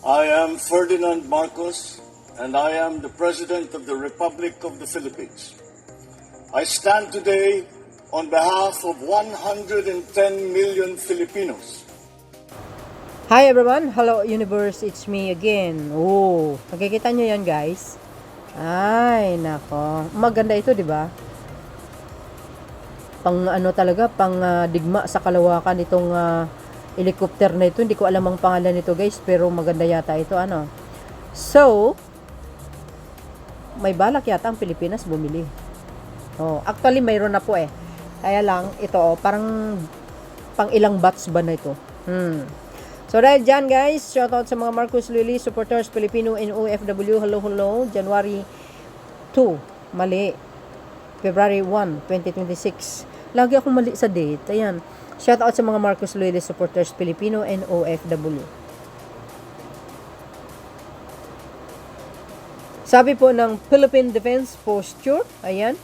I am Ferdinand Marcos, and I am the President of the Republic of the Philippines. I stand today on behalf of 110 million Filipinos. Hi everyone! Hello universe! It's me again. Oh, nakikita nyo yan guys? Ay, nako. Maganda ito, di ba? Pang ano talaga, pang digma sa kalawakan itong helicopter na ito. Hindi ko alam ang pangalan nito guys, pero maganda yata ito, ano. So, may balak yata ang Pilipinas bumili. Oh, actually mayroon na po eh. Kaya lang, ito parang pang ilang batch ba na ito? So dahil dyan guys, shoutout sa mga Marcos Lili supporters, Filipino and OFW. Hello. January 2, mali. February 1, 2026. Lagi akong mali sa date. Ayan. Shoutout sa mga Marcos Lili supporters, Filipino and OFW. Sabi po ng Philippine Defense Posture. Ayan.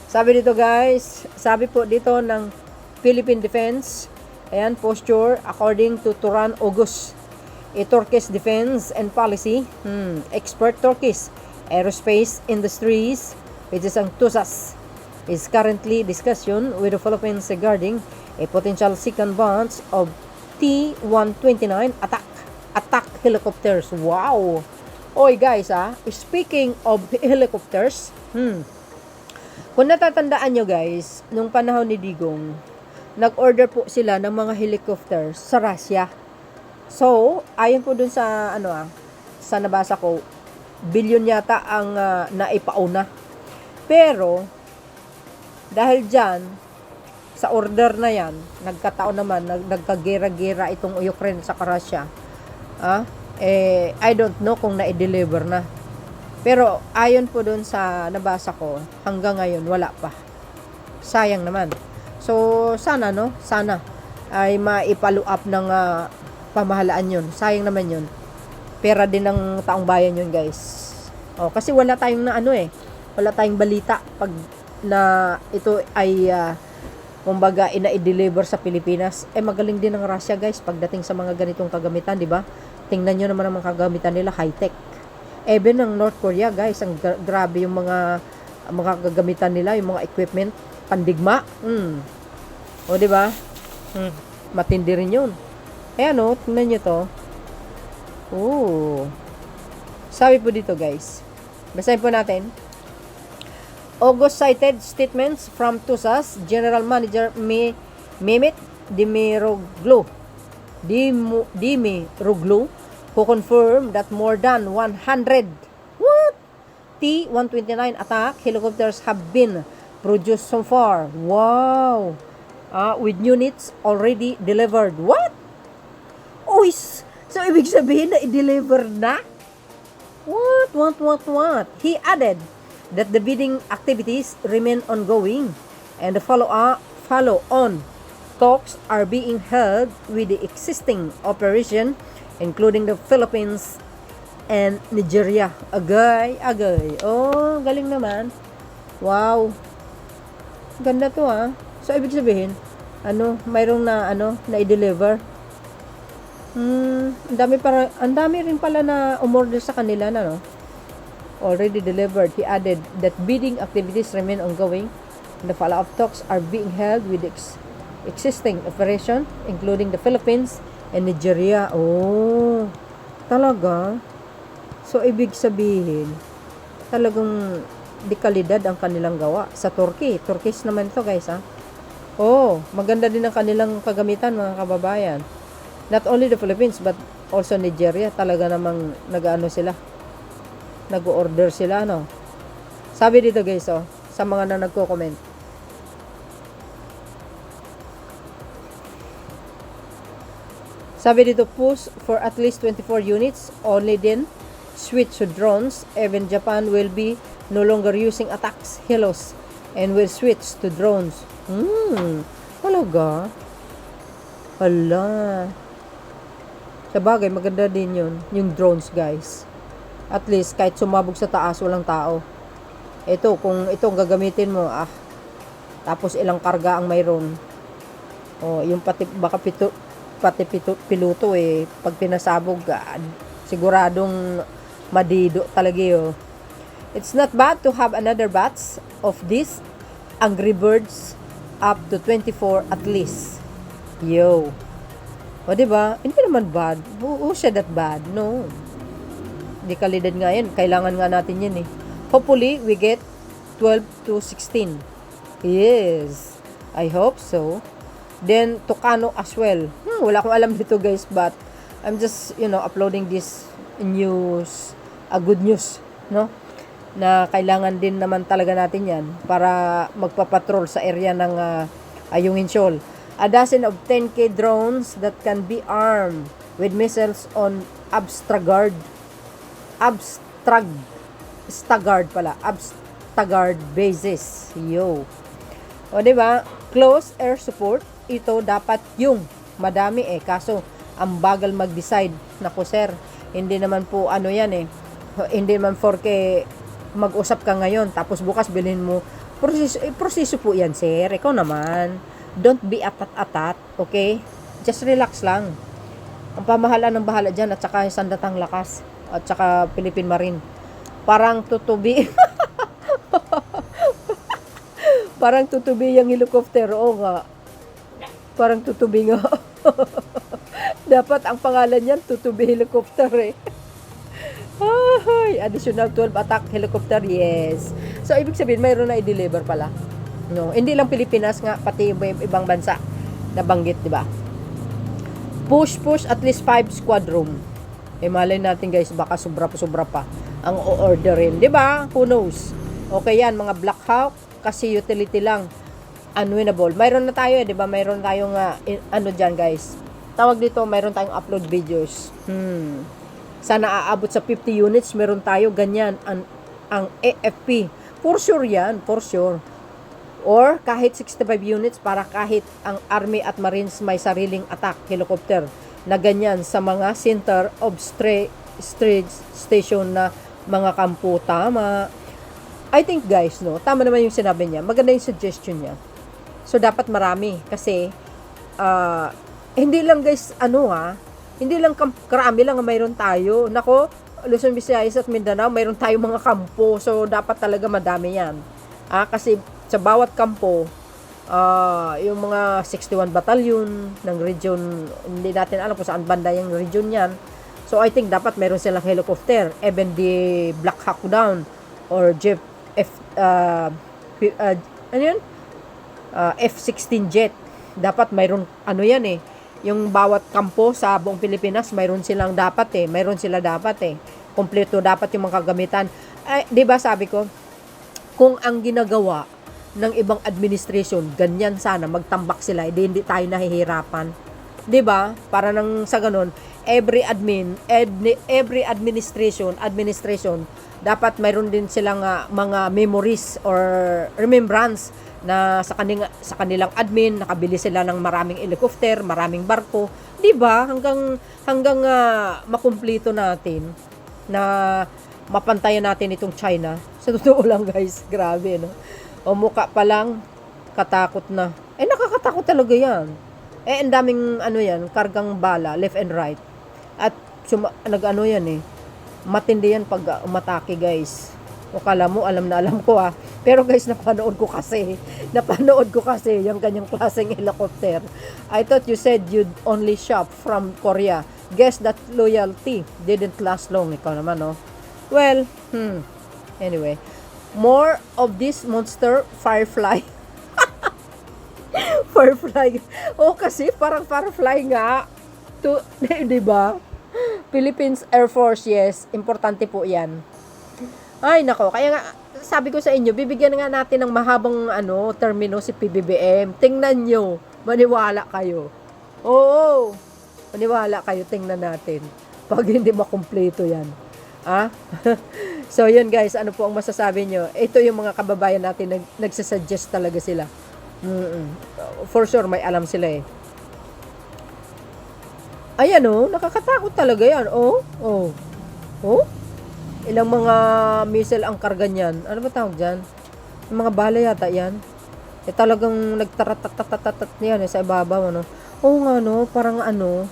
Sabi dito guys, sabi po dito ng Philippine Defense, ayan, posture, according to Turan August, a Turkish Defense and Policy, expert Turkish Aerospace Industries, which is ang TUSAS, is currently discussion with the Philippines regarding a potential second batch of T-129 attack helicopters. Wow! Oy guys, speaking of helicopters, kung natatandaan nyo guys, nung panahon ni Digong, nag-order po sila ng mga helicopters sa Russia. So, ayon po dun sa, sa nabasa ko, bilyon yata ang naipauna. Pero, dahil dyan, sa order na yan, nagkataon naman, nagkagera-gera itong Ukraine sa Russia. I don't know kung na-deliver na. Pero, ayon po dun sa nabasa ko, hanggang ngayon, wala pa. Sayang naman. So, sana, sana ay maipalo up ng pamahalaan yun. Sayang naman yun. Pera din ng taong bayan yun, guys. Kasi wala tayong wala tayong balita pag na ito ay kumbaga ina-deliver sa Pilipinas. Magaling din ng Russia, guys, pagdating sa mga ganitong kagamitan, di ba? Tingnan nyo naman ang mga kagamitan nila, high-tech. Even ng North Korea, guys, ang grabe yung mga kagamitan nila, yung mga equipment, pandigma. O, di ba? Matindi rin yun. Ayan, tingnan nyo to. Sabi po dito, guys. Basahin po natin. August cited statements from TUSAS General Manager Mehmet Demiroglu, who confirmed that more than 100 T-129 attack helicopters have been produced so far. Wow! With units already delivered. What? So ibig sabihin na i-deliver na? What? He added that the bidding activities remain ongoing and the follow-on talks are being held with the existing operation, including the Philippines and Nigeria. Agay. Oh, galing naman. Wow. Ganda to So, ibig sabihin, mayroong na-deliver. Ang dami rin pala na umorder sa kanila already delivered. He added that bidding activities remain ongoing and the follow-up talks are being held with existing operation, including the Philippines and Nigeria. Oh, talaga? So, ibig sabihin, talagang di kalidad ang kanilang gawa sa Turkey. Turkish naman ito, guys, maganda din ang kanilang kagamitan, mga kababayan. Not only the Philippines, but also Nigeria. Talaga namang nag-order sila, Sabi dito, guys, sa mga na nagko-comment. Sabi dito, push for at least 24 units, only then switch to drones. Even Japan will be no longer using attacks helos and will switch to drones. Talaga? Hala. Sabagay, maganda din yun. Yung drones, guys. At least, kahit sumabog sa taas, walang tao. Ito, kung itong gagamitin mo, tapos ilang karga ang mayroon. Yung pati, baka pati piloto eh. Pag pinasabog, siguradong madido talaga yun. It's not bad to have another batch of these Angry Birds up to 24 at least. Yo. O, diba? Hindi naman bad. Who said that bad? No. Hindi kalidad nga yan. Kailangan nga natin yan eh. Hopefully, we get 12 to 16. Yes. I hope so. Then, Tucano as well. Wala akong alam dito guys, but I'm just, uploading this news, good news, no? Na kailangan din naman talaga natin yan para magpapatrol sa area ng Ayungin Shoal. A dozen of 10K drones that can be armed with missiles on Abstragard bases. Yo. O, diba? Close air support. Ito dapat yung madami eh. Kaso, ang bagal mag-decide. Naku, sir. Hindi naman po yan eh. Hindi naman 4K mag-usap ka ngayon. Tapos bukas bilhin mo. Proseso po yan, sir. Ikaw naman. Don't be atat-atat. Okay? Just relax lang. Ang pamahalaan ng bahala dyan at saka yung sandatang lakas. At saka Philippine Marine. Parang tutubi. Parang tutubi yung helicopter. Oo nga. Parang tutubi nga. Dapat ang pangalan niyan, tutubi helicopter eh. Ay, additional 12 attack helicopter, yes. So, ibig sabihin, mayroon na i-deliver pala. No, hindi lang Pilipinas nga, pati ibang bansa nabanggit, di ba? Push at least 5 squadron. Malay natin guys, baka sobra pa ang o-orderin, di ba? Who knows? Okay yan, mga Black Hawk, kasi utility lang. Unwinnable. Mayroon na tayo, di ba? Mayroon tayong dyan guys. Tawag dito, mayroon tayong upload videos. Sana aabot sa 50 units, meron tayo ganyan ang AFP. For sure yan, for sure. Or kahit 65 units para kahit ang Army at Marines may sariling attack helicopter na ganyan sa mga center of station na mga kampo. Tama. I think guys, no, tama naman yung sinabi niya. Maganda yung suggestion niya. So dapat marami kasi hindi lang guys, hindi lang karami lang ang mayroon tayo. Nako, Luzon, Visayas at Mindanao, mayroon tayong mga kampo. So, dapat talaga madami yan. Kasi sa bawat kampo, yung mga 61 battalion ng region, hindi natin alam kung saan banda yung region yan. So, I think dapat mayroon silang helicopter. Even the Black Hawk Down or F-16 jet. Dapat mayroon, yan eh. Yung bawat kampo sa buong Pilipinas, mayroon sila dapat eh. Kompleto dapat yung mga kagamitan. 'Di ba sabi ko, kung ang ginagawa ng ibang administration, ganyan sana magtambak sila, hindi tayo nahihirapan. 'Di ba? Para nang sa ganun, every administration dapat mayroon din silang mga memories or remembrance na sa kanilang admin nakabili sila ng maraming helicopter, maraming barko, 'di ba? Hanggang makumpleto natin na mapantayan natin itong China. Sa totoo lang guys, grabe no. O mukha pa lang katakot na. Nakakatakot talaga 'yan. Ang daming kargang bala left and right. At yan matindi yan pag umatake guys. O kala mo, alam na alam ko Pero guys, napanood ko kasi yung ganyang klaseng helicopter. I thought you said you'd only shop from Korea. Guess that loyalty didn't last long. Ikaw naman, no? Well, anyway. More of this monster Firefly. Firefly. Kasi parang Firefly nga. Diba? Philippines Air Force, yes. Importante po yan. Ay, nako. Kaya nga, sabi ko sa inyo, bibigyan nga natin ng mahabang termino si PBBM. Tingnan nyo. Maniwala kayo. Oo. Maniwala kayo. Tingnan natin. Pag hindi makumpleto yan. So, yun guys. Ano po ang masasabi nyo? Ito yung mga kababayan natin. Nagsasuggest talaga sila. For sure, may alam sila eh. Ayan nakakatakot talaga yan. Ilang mga missile ang karga niyan. Ano ba tawag dyan? Yung mga bala yata yan. Talagang nagtaratatatat yan sa ibabaw, Oo nga, no? Parang ano,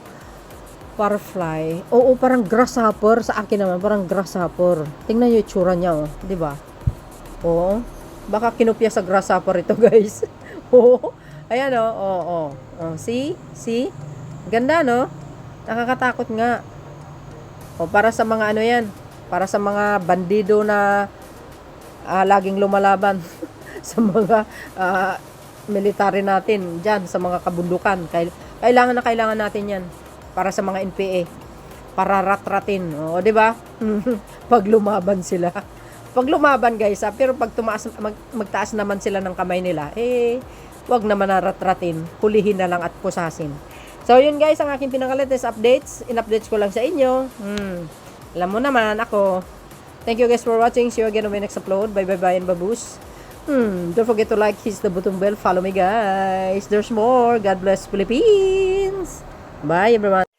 butterfly. Oo, parang grasshopper. Sa akin naman, parang grasshopper. Tingnan yung itsura niya, oh. Di ba? Oo. Baka kinopya sa grasshopper ito, guys. Oo. Ayan, oh. Oo. Oh. See? See? Ganda, no? Nakakatakot nga. O, para sa mga ano yan. Para sa mga bandido na laging lumalaban sa mga military natin dyan, sa mga kabundukan. Kailangan natin yan para sa mga NPA. Para ratratin. O, di ba? Pag lumaban sila. Pag lumaban, guys, pero pag magtaas naman sila ng kamay nila, wag naman naratratin. Hulihin na lang at pusasin. So, yun guys, ang aking pinaka-latest updates. In-updates ko lang sa inyo. Alam mo naman, ako. Thank you guys for watching. See you again on my next upload. Bye and baboos. Don't forget to like, hit the button bell. Follow me guys. There's more. God bless Philippines. Bye everyone.